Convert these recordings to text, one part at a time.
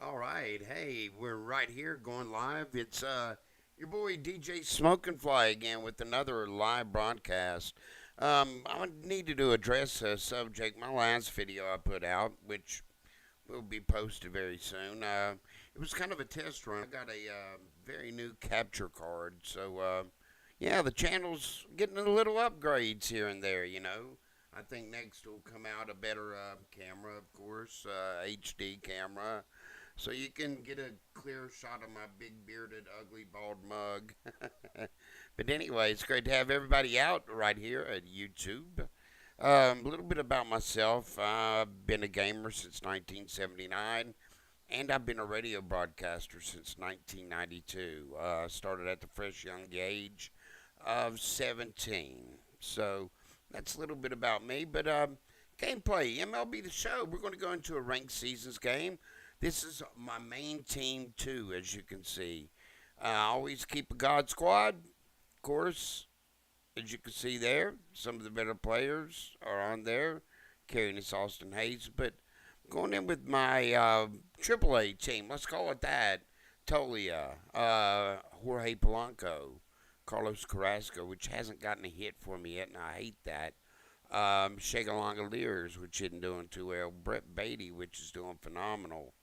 All right, hey, we're right here going live. It's your boy Djsmokenfly again with another live broadcast. I needed to address a subject. My last video I put out, which will be posted very soon. It was kind of a test run. I got a very new capture card, so yeah, the channel's getting a little upgrades here and there. I think next will come out a better camera, of course, HD camera, so you can get a clear shot of my big bearded, ugly, bald mug. But anyway, it's great to have everybody out right here at YouTube. A little bit about myself. I've been a gamer since 1979, and I've been a radio broadcaster since 1992. Started at the fresh young age of 17. So that's a little bit about me. But gameplay, MLB The Show. We're going to go into a ranked seasons game. This is my main team, too, as you can see. I always keep a God squad, of course. As you can see there, some of the better players are on there, carrying this Austin Hayes. But going in with my AAA team, let's call it that. Tolia, Jorge Polanco, Carlos Carrasco, which hasn't gotten a hit for me yet, and I hate that. Shagalongoliers, which isn't doing too well. Brett Beatty, which is doing phenomenal.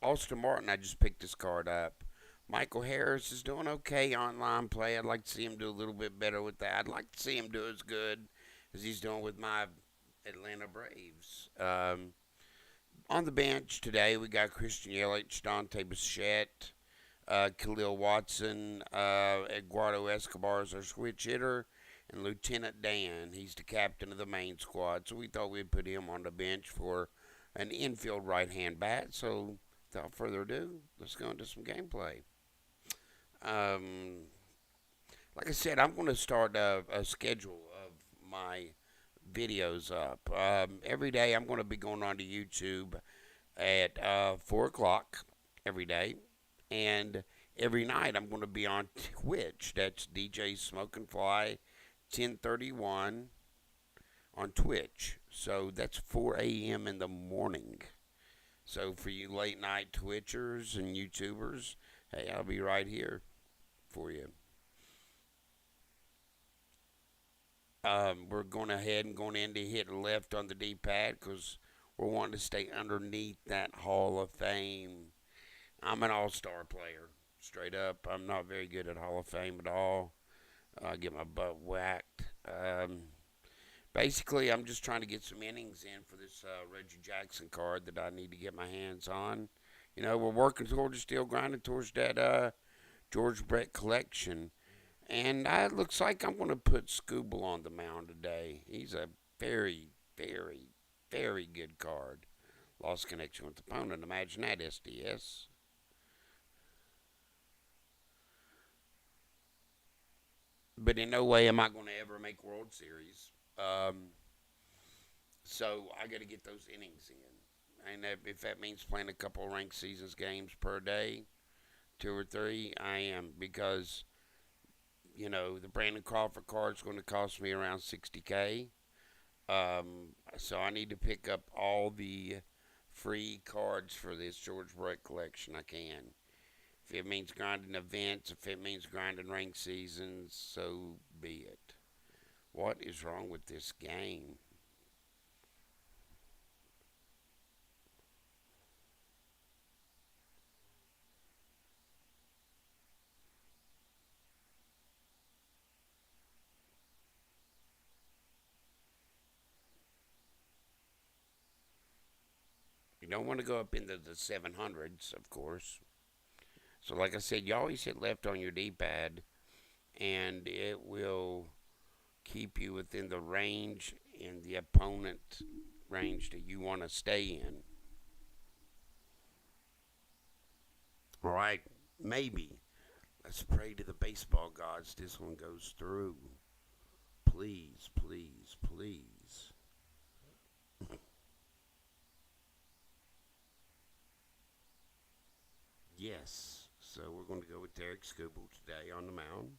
Austin Martin, I just picked this card up. Michael Harris is doing okay online play. I'd like to see him do a little bit better with that. I'd like to see him do as good as he's doing with my Atlanta Braves. On the bench today, we got Christian Yelich, Dante Bichette, Khalil Watson, Eduardo Escobar is our switch hitter, and Lieutenant Dan. He's the captain of the main squad, so we thought we'd put him on the bench for an infield right-hand bat. So without further ado, let's go into some gameplay. Like I said, I'm going to start a schedule of my videos up. Every day I'm going to be going onto YouTube at 4 o'clock every day. And every night I'm going to be on Twitch. That's Djsmokenfly 1031 on Twitch. So that's 4 a.m. in the morning. So for you late night Twitchers and YouTubers, hey, I'll be right here for you. We're going ahead and going in to hit left on the D-pad because we're wanting to stay underneath that Hall of Fame. I'm an all-star player, straight up. I'm not very good at Hall of Fame at all. I get my butt whacked. Basically, I'm just trying to get some innings in for this Reggie Jackson card that I need to get my hands on. We're working towards, still grinding towards that George Brett collection. And it looks like I'm going to put Scooble on the mound today. He's a very, very, very good card. Lost connection with the opponent. Imagine that, SDS. But in no way am I going to ever make World Series. So I got to get those innings in. And if that means playing a couple of ranked seasons games per day, 2 or 3, I am. Because, the Brandon Crawford card is going to cost me around $60K. So I need to pick up all the free cards for this George Brett collection I can. If it means grinding events, if it means grinding ranked seasons, so be it. What is wrong with this game? You don't want to go up into the 700s, of course. So like I said, you always hit left on your D-pad, and it will keep you within the range and the opponent range that you want to stay in. All right, maybe. Let's pray to the baseball gods this one goes through. Please, please, please. Yes. So we're going to go with Derek Scooble today on the mound.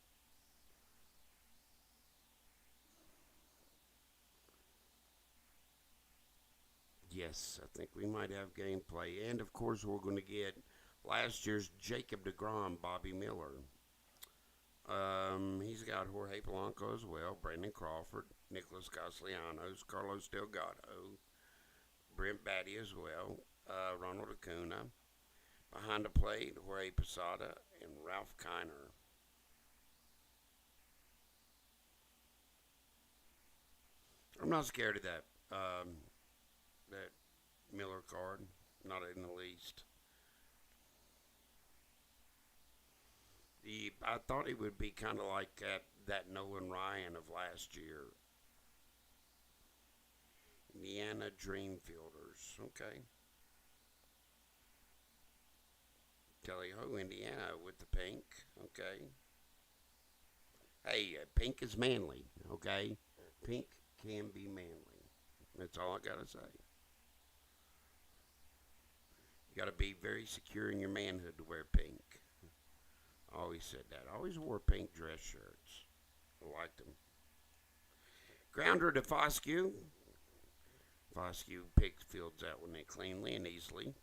Yes, I think we might have gameplay. And of course, we're going to get last year's Jacob DeGrom, Bobby Miller. He's got Jorge Polanco as well, Brandon Crawford, Nicholas Castellanos, Carlos Delgado, Brent Batty as well, Ronald Acuna. Behind the plate, Jorge Posada and Ralph Kiner. I'm not scared of that Miller card, not in the least. I thought he would be kind of like that Nolan Ryan of last year. Indiana Dreamfielders. Okay. Kelly Ho, Indiana with the pink. Okay. Hey, pink is manly. Okay. Pink can be manly. That's all I got to say. You got to be very secure in your manhood to wear pink. I always said that. I always wore pink dress shirts. I liked them. Grounder to Foscue. Foscue picked fields that one cleanly and easily.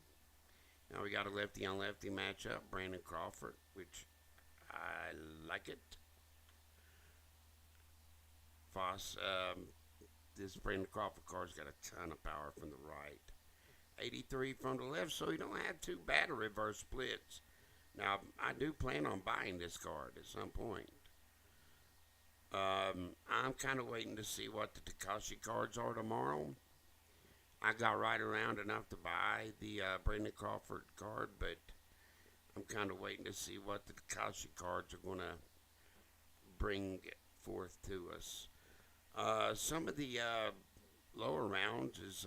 Now we got a lefty on lefty matchup. Brandon Crawford, which I like it. This Brandon Crawford card's got a ton of power from the right. 83 from the left, so you don't have too bad a reverse splits. Now, I do plan on buying this card at some point. I'm kind of waiting to see what the Takashi cards are tomorrow. I got right around enough to buy the Brandon Crawford card, but I'm kind of waiting to see what the Takashi cards are going to bring forth to us. Some of the lower rounds is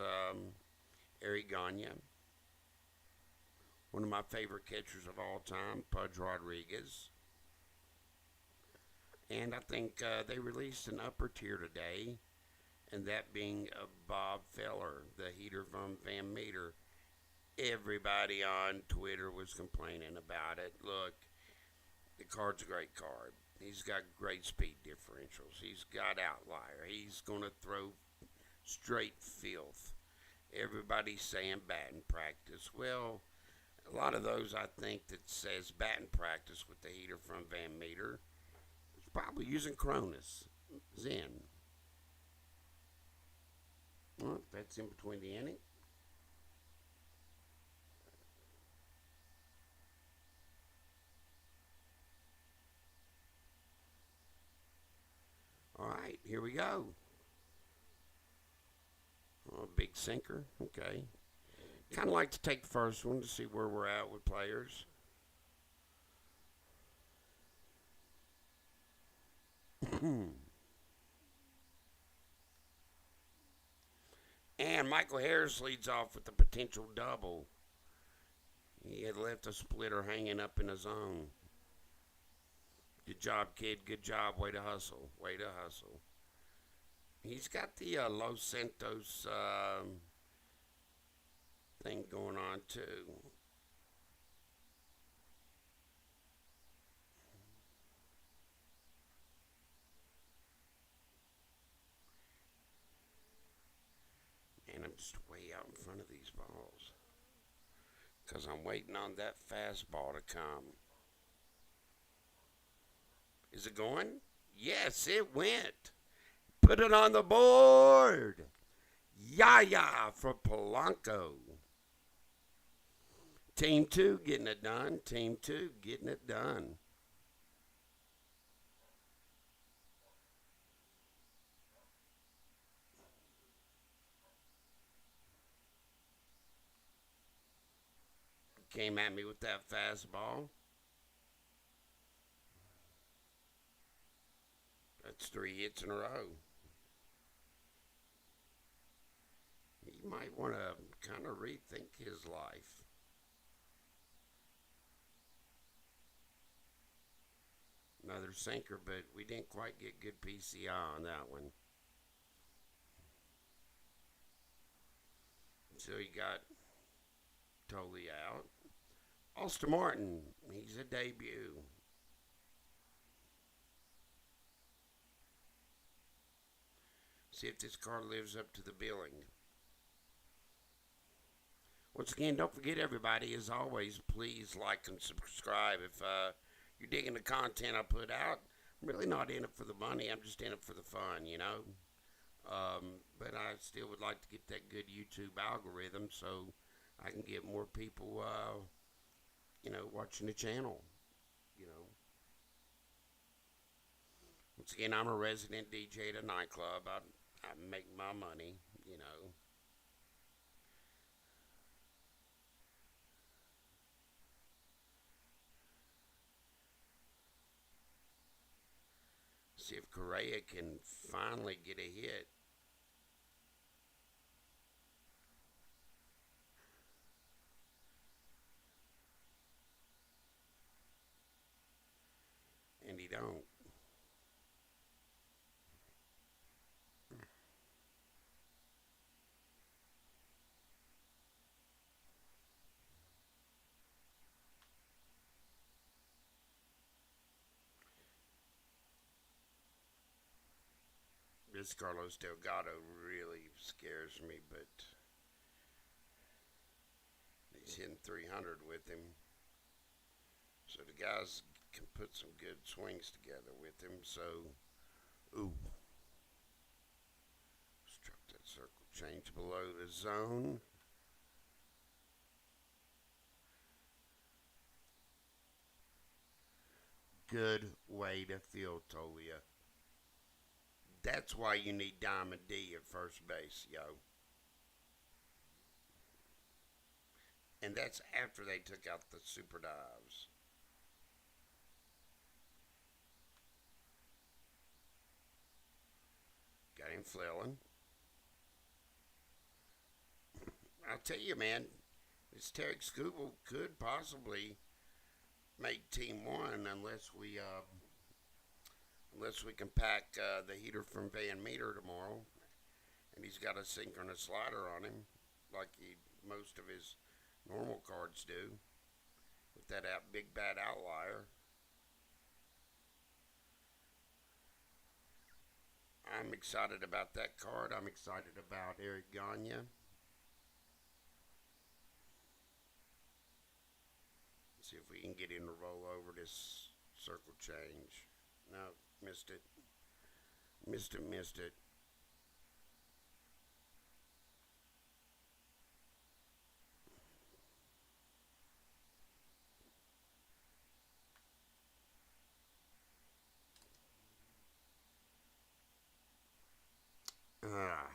Eric Gagne, one of my favorite catchers of all time, Pudge Rodriguez. And I think they released an upper tier today, and that being Bob Feller, the heater from Van Meter. Everybody on Twitter was complaining about it. Look, the card's a great card. He's got great speed differentials. He's got outlier. He's going to throw straight filth. Everybody's saying batting practice. Well, a lot of those I think that says batting practice with the heater from Van Meter is probably using Cronus Zen. Well, that's in between the inning. All right, here we go. Oh, big sinker. Okay. Kind of like to take the first one to see where we're at with players. And Michael Harris leads off with a potential double. He had left a splitter hanging up in his zone. Good job, kid. Good job. Way to hustle. Way to hustle. He's got the Los Santos thing going on, too. And I'm just way out in front of these balls. Because I'm waiting on that fastball to come. Is it going? Yes, it went. Put it on the board. Yaya for Polanco. Team 2 getting it done. Team 2 getting it done. Came at me with that fastball. That's 3 hits in a row. He might want to kind of rethink his life. Another sinker, but we didn't quite get good PCI on that one. So he got totally out. Austin Martin, he's a debut. See if this car lives up to the billing. Once again, don't forget, everybody, as always, please like and subscribe. If you're digging the content I put out, I'm really not in it for the money. I'm just in it for the fun, you know. But I still would like to get that good YouTube algorithm so I can get more people, watching the channel. You know, once again, I'm a resident DJ at a nightclub. I make my money. You know, see if Correa can finally get a hit, and he don't. This Carlos Delgado really scares me, but he's hitting 300 with him. So the guys can put some good swings together with him. So, ooh, struck that circle change below the zone. Good way to field Tolia. That's why you need Diamond D at first base, yo. And that's after they took out the super dives. Got him flailing. I'll tell you, man, this Tarek Skubal could possibly make Team One unless we can pack the heater from Van Meter tomorrow, and he's got a synchronous slider on him, like most of his normal cards do, with that big bad outlier. I'm excited about that card. I'm excited about Eric Gagne. See if we can get him to roll over this circle change. No, missed it. Missed it, missed it. Ah.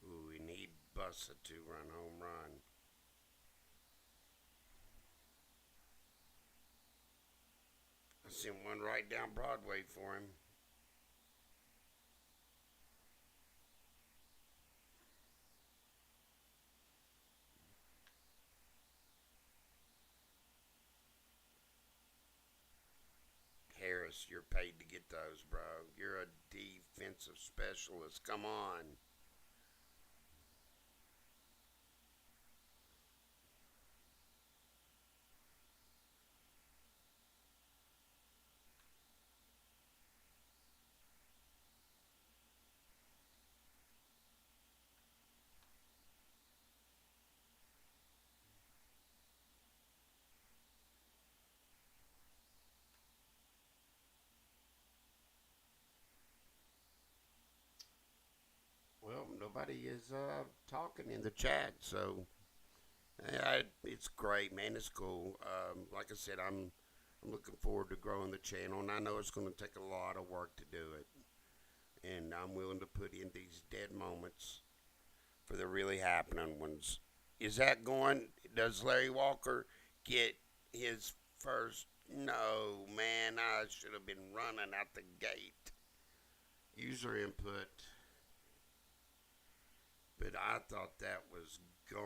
Ooh, and he busts a 2-run home run. I sent one right down Broadway for him. Harris, you're paid to get those, bro. You're a defensive specialist. Come on. Well, nobody is talking in the chat, so it's great, man. It's cool. Like I said, I'm looking forward to growing the channel, and I know it's going to take a lot of work to do it. And I'm willing to put in these dead moments for the really happening ones. Is that going? Does Larry Walker get his first? No, man. I should have been running out the gate. User input. But I thought that was gone.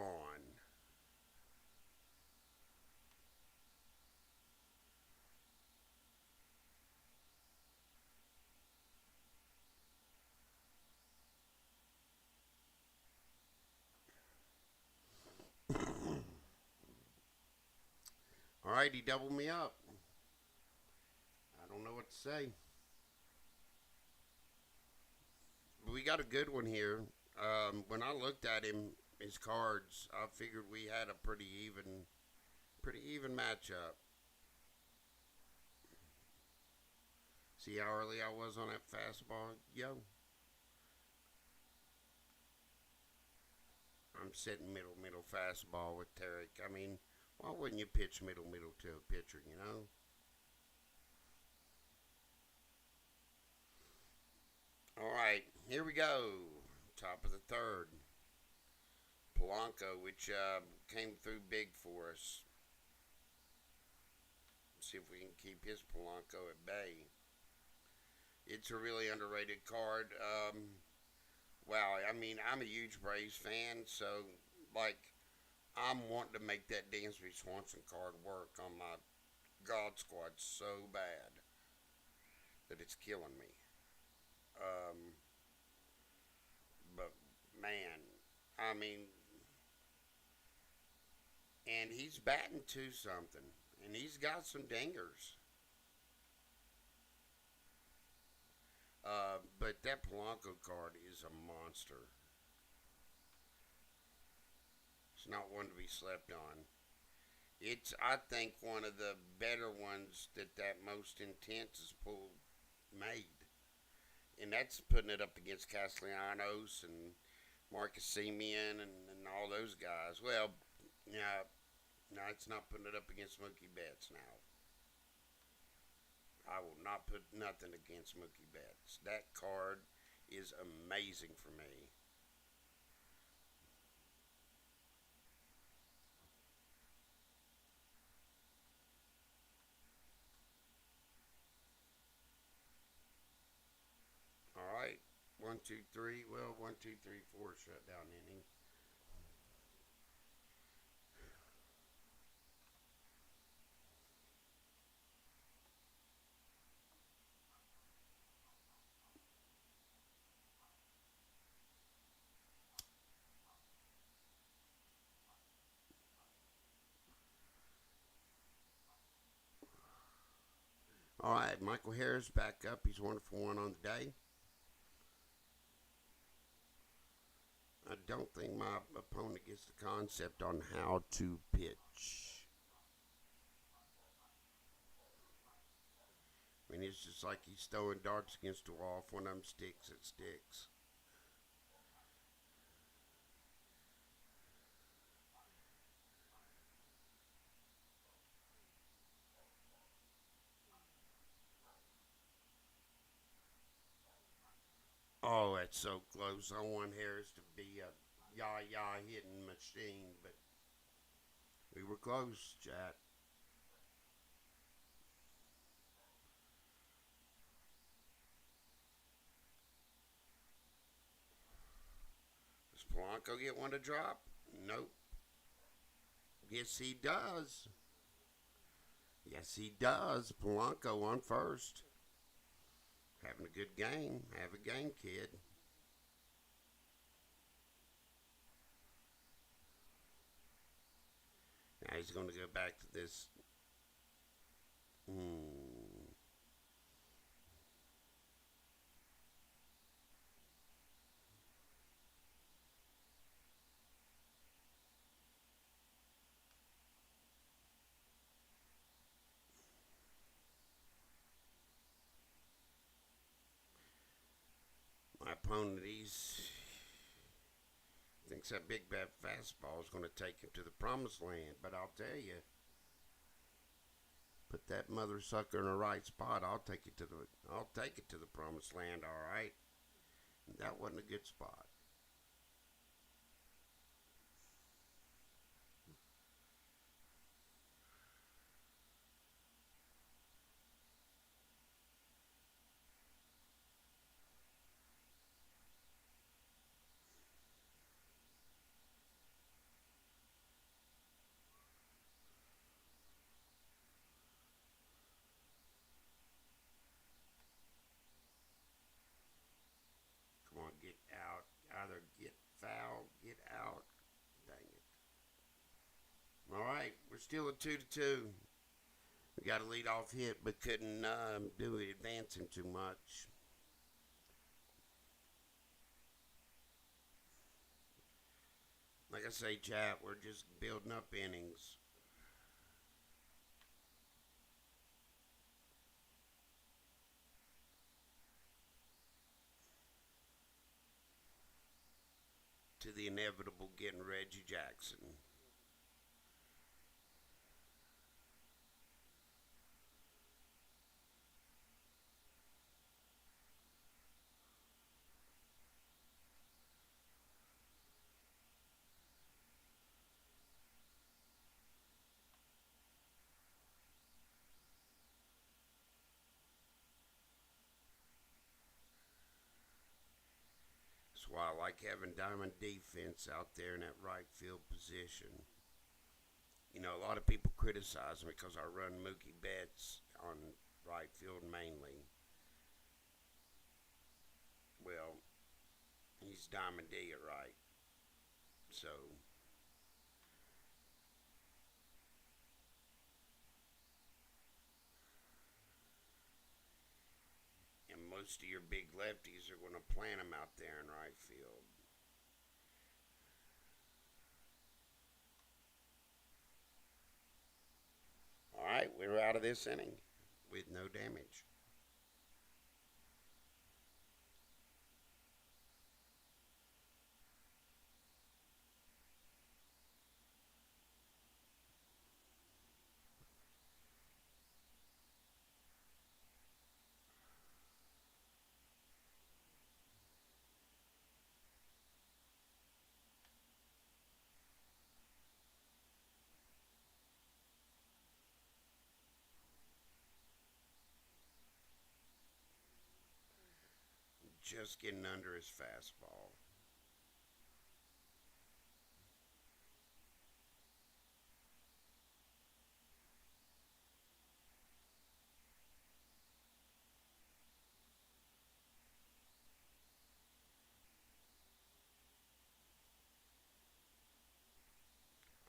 All right, he doubled me up. I don't know what to say. But we got a good one here. When I looked at him, his cards, I figured we had a pretty even matchup. See how early I was on that fastball, yo? I'm sitting middle fastball with Tarek. I mean, why wouldn't you pitch middle to a pitcher, you know? All right, here we go. Top of the third. Polanco, which came through big for us. See if we can keep his Polanco at bay. It's a really underrated card. Wow, I mean, I'm a huge Braves fan, so like I'm wanting to make that Dansby Swanson card work on my God Squad so bad that it's killing me. Um, but man, I mean, and he's batting to something, and he's got some dingers. But that Polanco card is a monster. It's not one to be slept on. It's, I think, one of the better ones that most intense is pulled made, and that's putting it up against Castellanos and Marcus Simeon and all those guys. Well, yeah, no, it's not putting it up against Mookie Betts now. I will not put nothing against Mookie Betts. That card is amazing for me. All right, 1, 2, 3. Well, 1, 2, 3, 4 shutdown inning. All right, Michael Harris back up. He's 1 for 1 on the day. I don't think my opponent gets the concept on how to pitch. I mean, it's just like he's throwing darts against the wall. If one of them sticks, it sticks. Oh, that's so close. I want Harris to be a yah hitting machine, but we were close, chat. Does Polanco get one to drop? Nope. Yes, he does. Yes, he does. Polanco on first. Having a good game. Have a game, kid. Now he's going to go back to this. Hmm. My opponent, thinks that big bad fastball is going to take him to the promised land. But I'll tell you, put that mother sucker in the right spot. I'll take it to the promised land. All right. That wasn't a good spot. Come on, get out. Either get foul, get out. Dang it. All right, we're still at 2-2. We got a leadoff hit, but couldn't do it advancing too much. Like I say, chat, we're just building up innings. To the inevitable getting Reggie Jackson. That's why I like having diamond defense out there in that right field position. You know, a lot of people criticize me because I run Mookie Betts on right field mainly. Well, he's Diamond D at right. So, and most of your big lefties are going to plant him out there in right field. All right, we're out of this inning with no damage. Just getting under his fastball.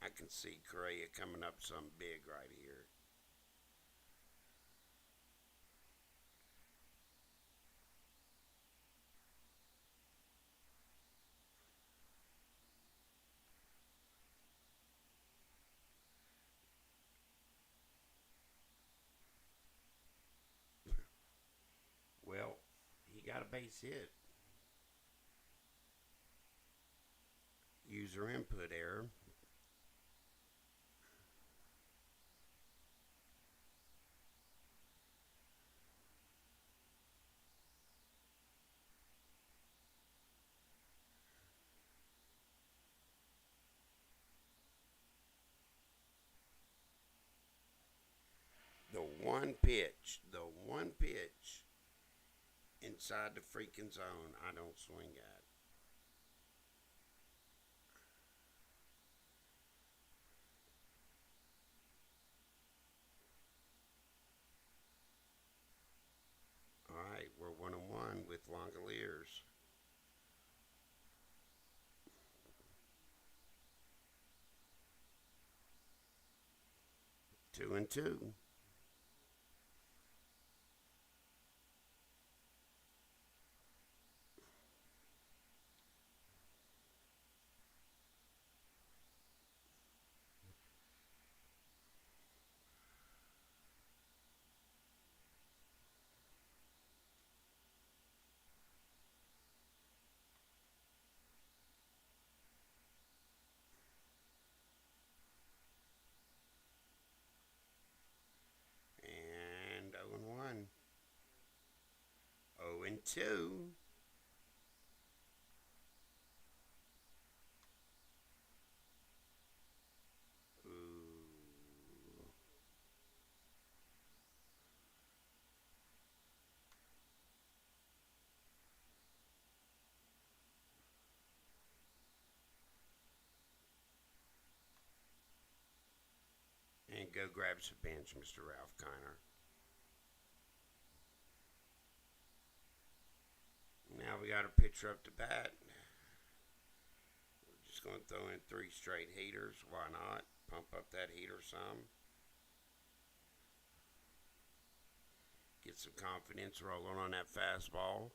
I can see Correa coming up some big right here. Well, he got a base hit. User input error. The one pitch inside the freaking zone I don't swing at. All right, we're 1-1 with Langoliers. 2-2. And 0-1. 0-2. Ooh. And go grab some bench, Mr. Ralph Kiner. Now we got a pitcher up to bat. We're just going to throw in 3 straight heaters. Why not? Pump up that heater some. Get some confidence rolling on that fastball.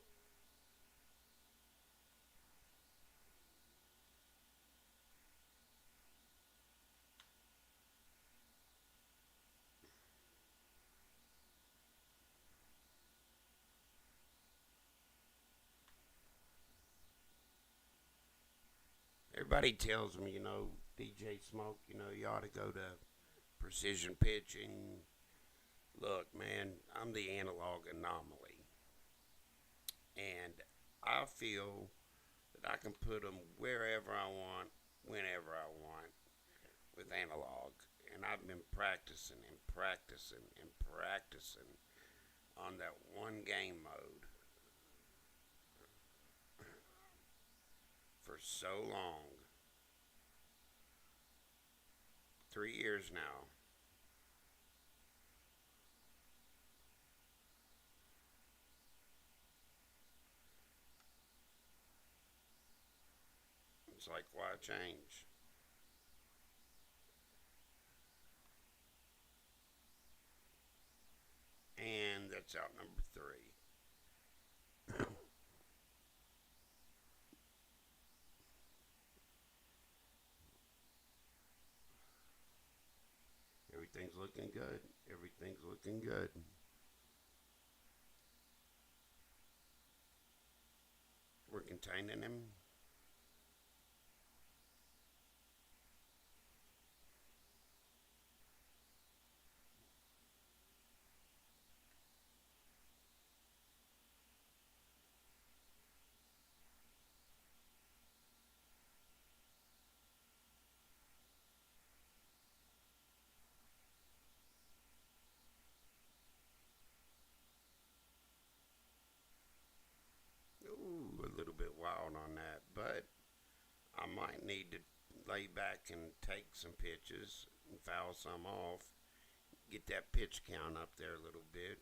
Everybody tells me, DJ Smoke, you ought to go to precision pitching. Look, man, I'm the analog anomaly. And I feel that I can put them wherever I want, whenever I want with analog. And I've been practicing and practicing and practicing on that one game mode for so long. 3 years now. It's like, why change? And that's out number three. Everything's looking good. Everything's looking good. We're containing him. Ooh, a little bit wild on that, but I might need to lay back and take some pitches and foul some off. Get that pitch count up there a little bit.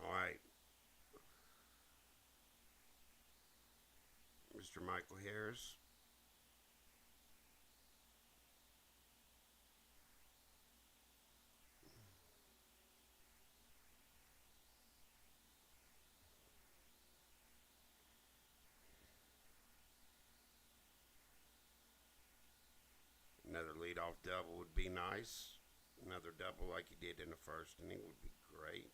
All right, Mr. Michael Harris. Another leadoff double would be nice. Another double like he did in the first inning would be great.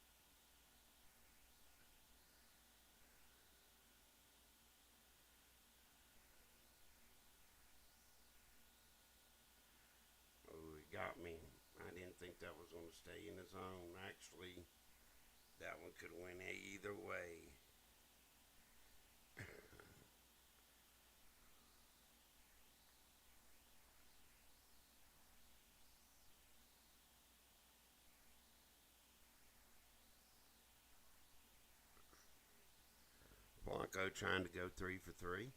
Oh, he got me. I didn't think that was going to stay in the zone. Actually, that one could win either way. Blanco trying to go 3 for 3.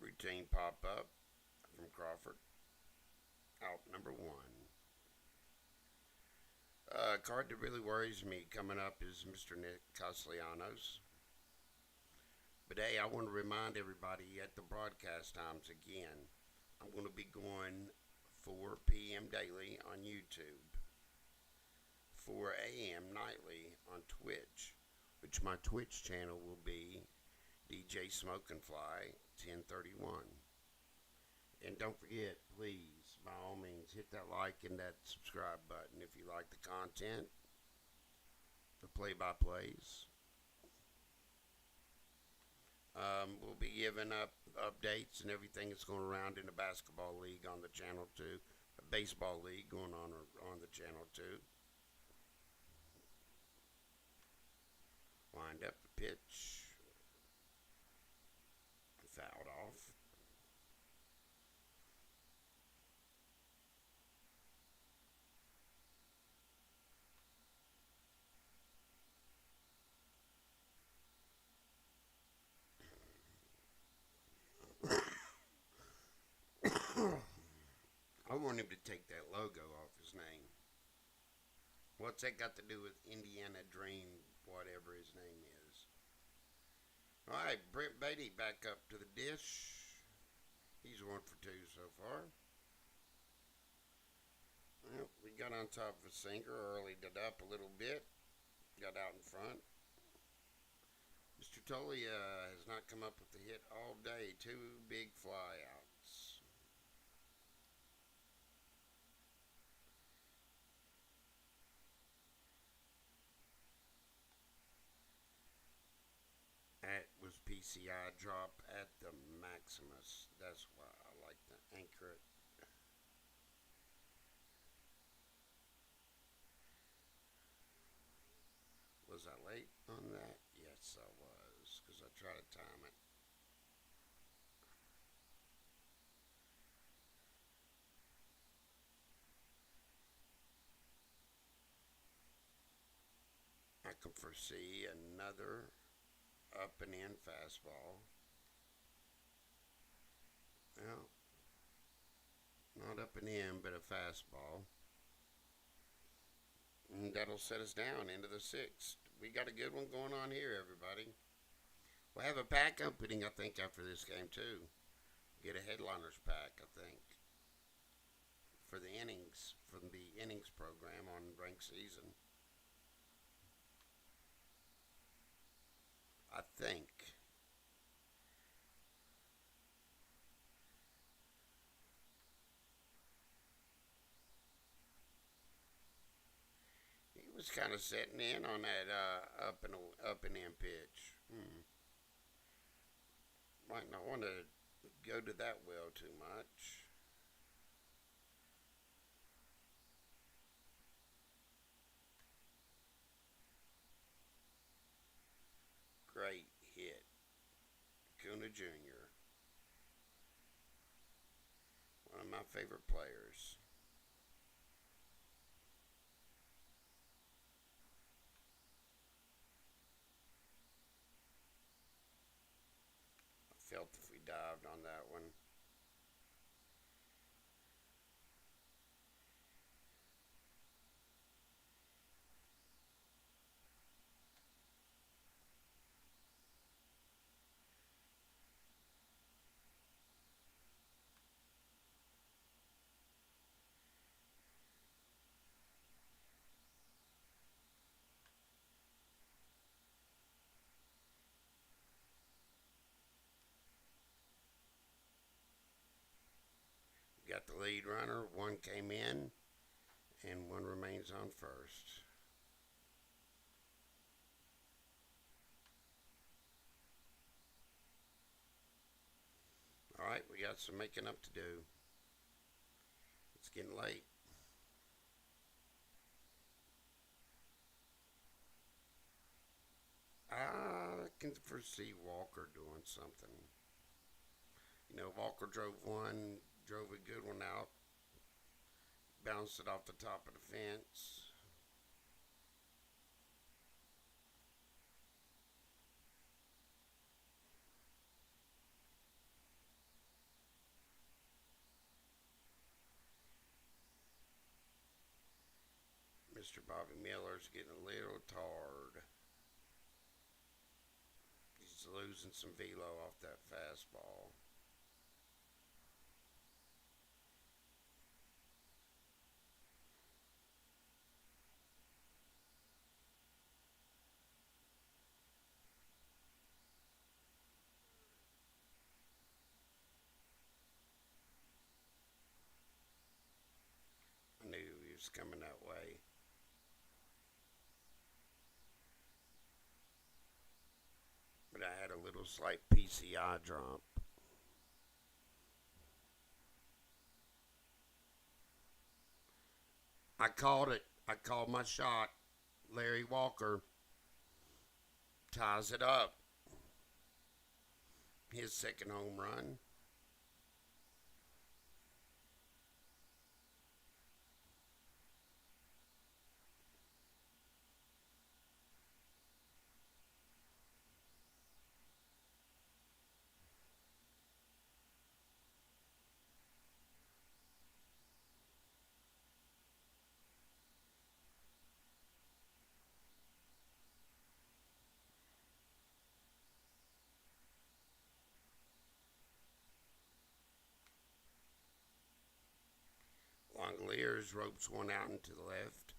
Routine pop up from Crawford. Out number one. A card that really worries me coming up is Mr. Nick Castellanos. But hey, I want to remind everybody at the broadcast times again. I'm going to be going 4 p.m. daily on YouTube, 4 a.m. nightly on Twitch, which my Twitch channel will be Djsmokenfly 1031. And don't forget, please, by all means, hit that like and that subscribe button if you like the content, the play-by-plays. We'll be giving up updates and everything that's going around in the basketball league on the channel too. A baseball league going on the channel too. Wind up the pitch. Fouled off. I want him to take that logo off his name. What's that got to do with Indiana Dream, whatever his name is? All right, Brent Beatty back up to the dish. He's 1 for 2 so far. Well, we got on top of a sinker, earlied it up a little bit, got out in front. Mr. Tully has not come up with the hit all day. 2 big fly outs. That was PCI drop at the Maximus. That's why I like to anchor it. Was I late on that? Yes, I was, because I tried to time it. I can foresee another up and in fastball. Well, not up and in, but a fastball. And that'll set us down into the 6th. We got a good one going on here, everybody. We'll have a pack opening, I think, after this game, too. Get a headliners pack, I think, for the innings, from the innings program on ranked season. I think. He was kind of setting in on that up and in pitch. Might not want to go to that well too much. Great hit, Kuna Jr., one of my favorite players. I felt if we dived on that one. Got the lead runner. One came in, and one remains on first. All right, we got some making up to do. It's getting late. I can foresee Walker doing something. Walker drove a good one out, bounced it off the top of the fence. Mr. Bobby Miller's getting a little tired. He's losing some velo off that fastball. I knew he was coming that way. But I had a little slight PCI drop. I called it. I called my shot. Larry Walker. ties it up. His second home run. Langoliers ropes one out into the left.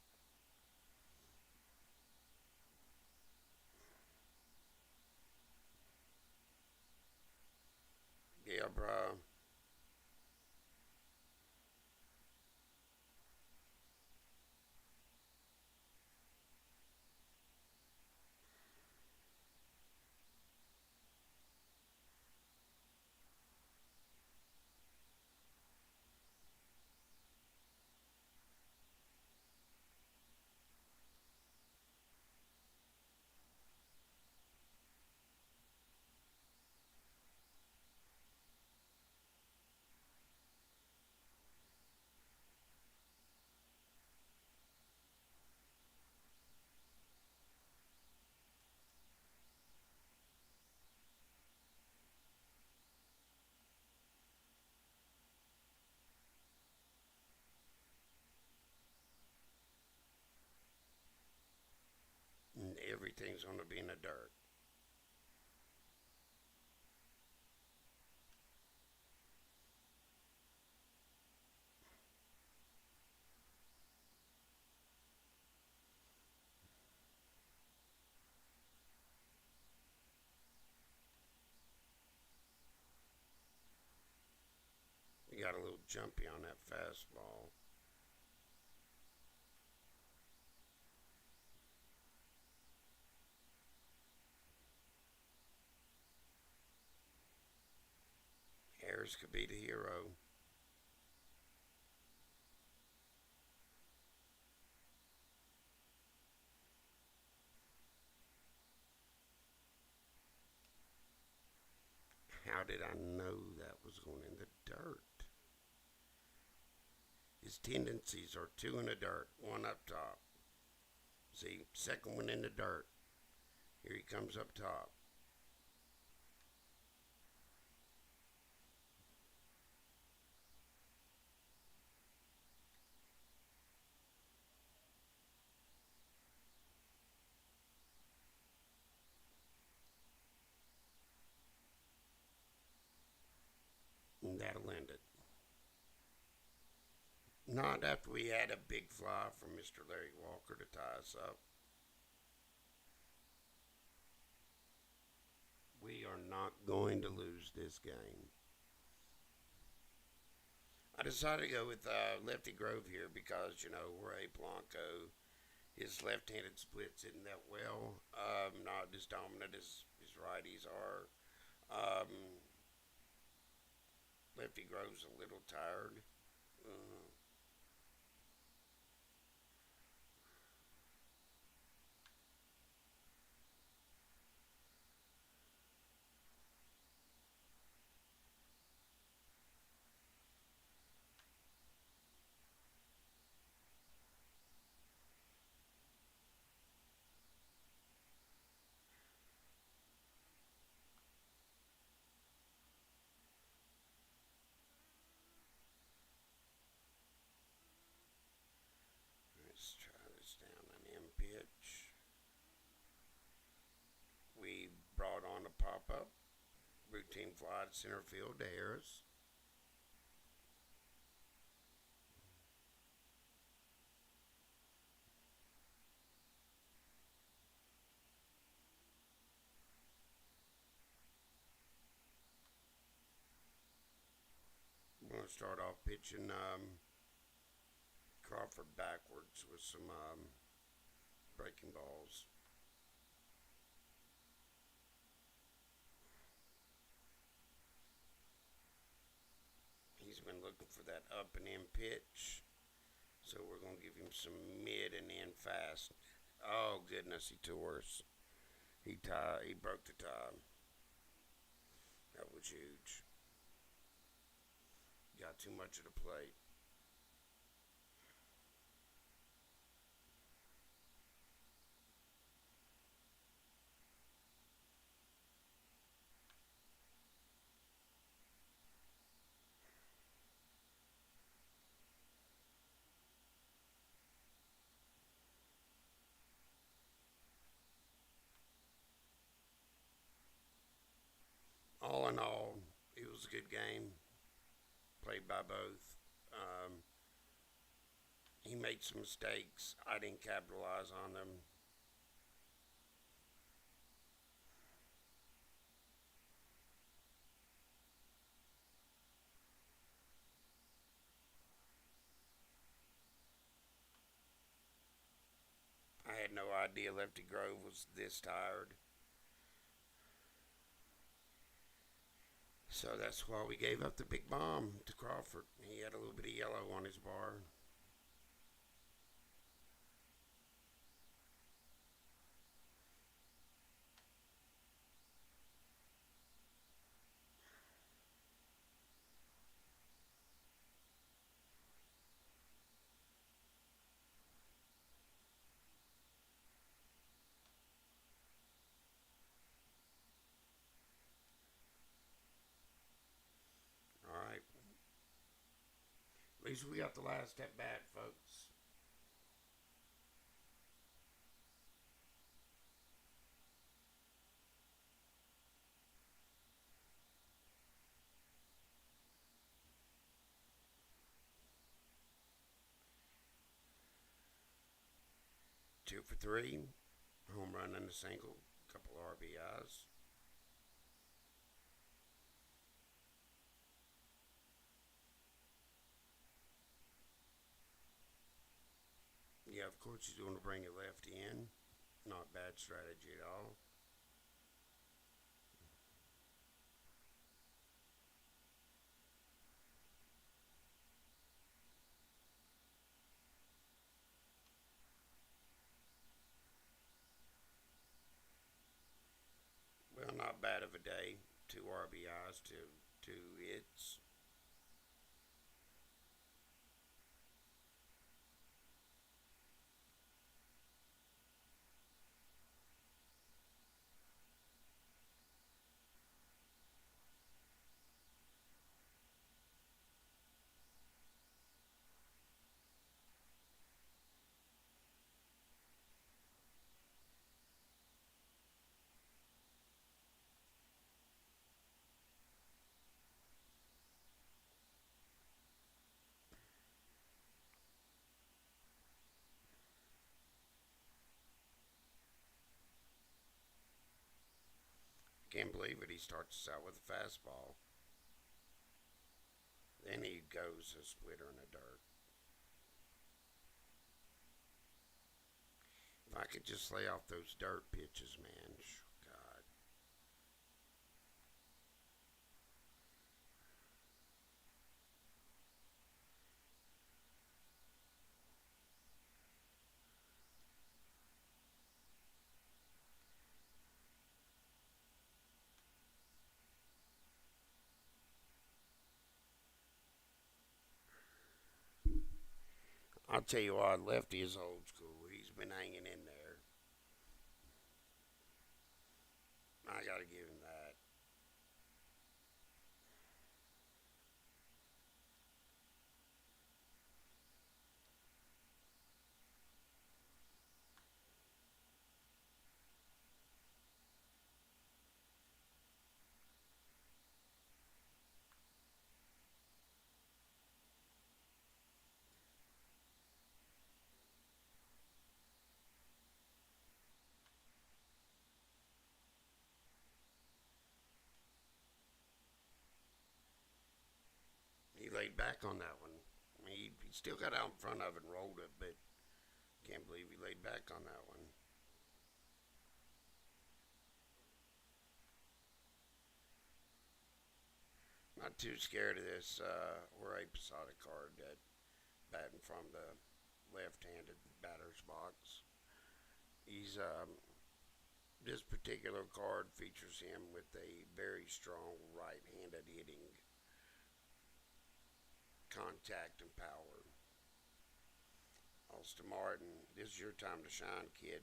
Yeah, bro. And everything's going to be in the dirt. You got a little jumpy on that fastball. Harris could be the hero. How did I know that was going in the dirt? His tendencies are two in the dirt, one up top. See, second one in the dirt. Here he comes up top. And that'll end it. Not after we had a big fly from Mr. Larry Walker to tie us up. We are not going to lose this game. I decided to go with Lefty Grove here because, Ray Blanco, his left handed splits isn't that well. Not as dominant as his righties are. Um, Lefty Grove's a little tired. Uh, let's try this down an M pitch. We brought on a pop up. Routine fly to center field to Harris. We're going to start off pitching Crawford backwards with some breaking balls. He's been looking for that up and in pitch. So we're going to give him some mid and in fast. Oh, goodness, he tore us. He broke the tie. That was huge. Got too much of the plate. All in all, it was a good game played by both. Um, he made some mistakes. I didn't capitalize on them. I had no idea Lefty Grove was this tired. So that's why we gave up the big bomb to Crawford. He had a little bit of yellow on his bar. All right. At least we got the last at bat, folks. 2 for 3. Home run and a single. Couple RBIs. Yeah, of course he's going to bring a lefty in. Not bad strategy at all. Well, not bad of a day. 2 RBIs, two hits. Can't believe it. He starts us out with a fastball. Then he goes a splitter in the dirt. If I could just lay off those dirt pitches, man. God. I'll tell you what, Lefty is old school. He's been hanging in there. I got to give him that. He laid back on that one. He still got out in front of it and rolled it, but can't believe he laid back on that one. Not too scared of this Jorge Posada card that batting from the left-handed batter's box. He's This particular card features him with a very strong right-handed hitting contact and power. Austin Martin, this is your time to shine, kid.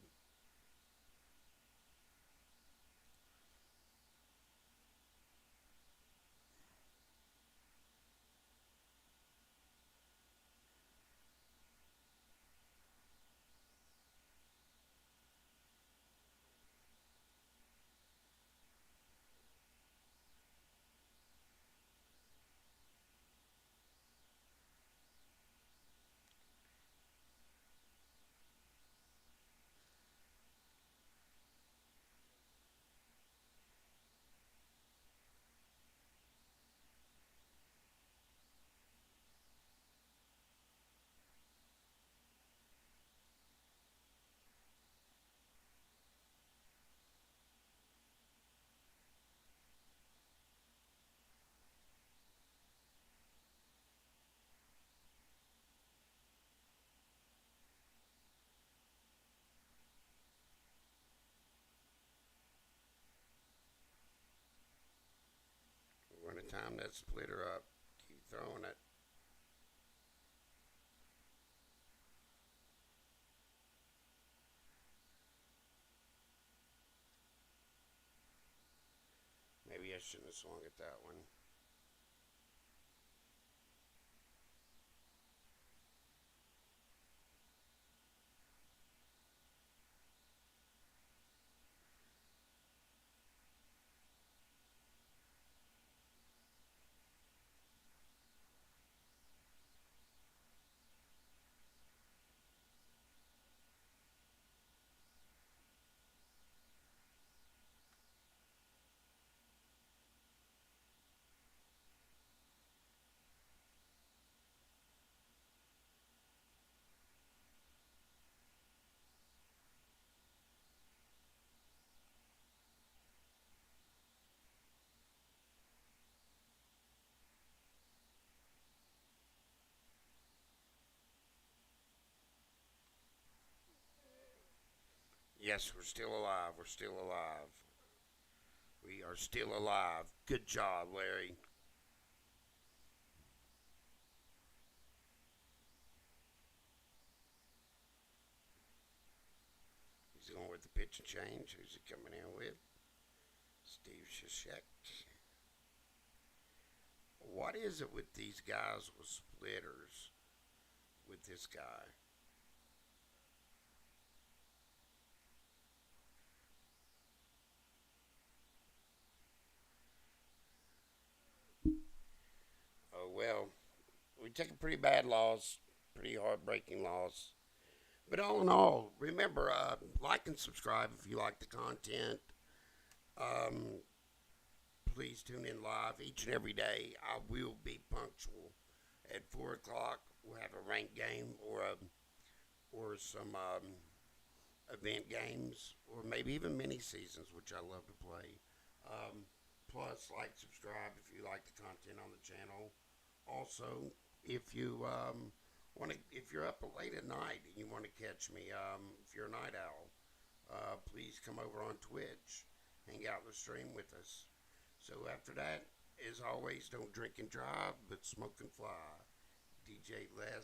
We're going to time that splitter up. Keep throwing it. Maybe I shouldn't have swung at that one. Yes, we're still alive. We're still alive. We are still alive. Good job, Larry. He's going with the pitch and change. Who's he coming in with? Steve Shishak. What is it with these guys with splitters? With this guy? Oh, well, we took a pretty bad loss, pretty heartbreaking loss. But all in all, remember, like and subscribe if you like the content. Um, Please tune in live each and every day. I will be punctual at 4 o'clock. We'll have a ranked game or some event games or maybe even mini seasons, which I love to play. Um, Plus, like, subscribe if you like the content on the channel. Also, if you if you're up late at night and you want to catch me, if you're a night owl, please come over on Twitch, hang out in the stream with us. So after that, as always, don't drink and drive, but smoke and fly. DJ Les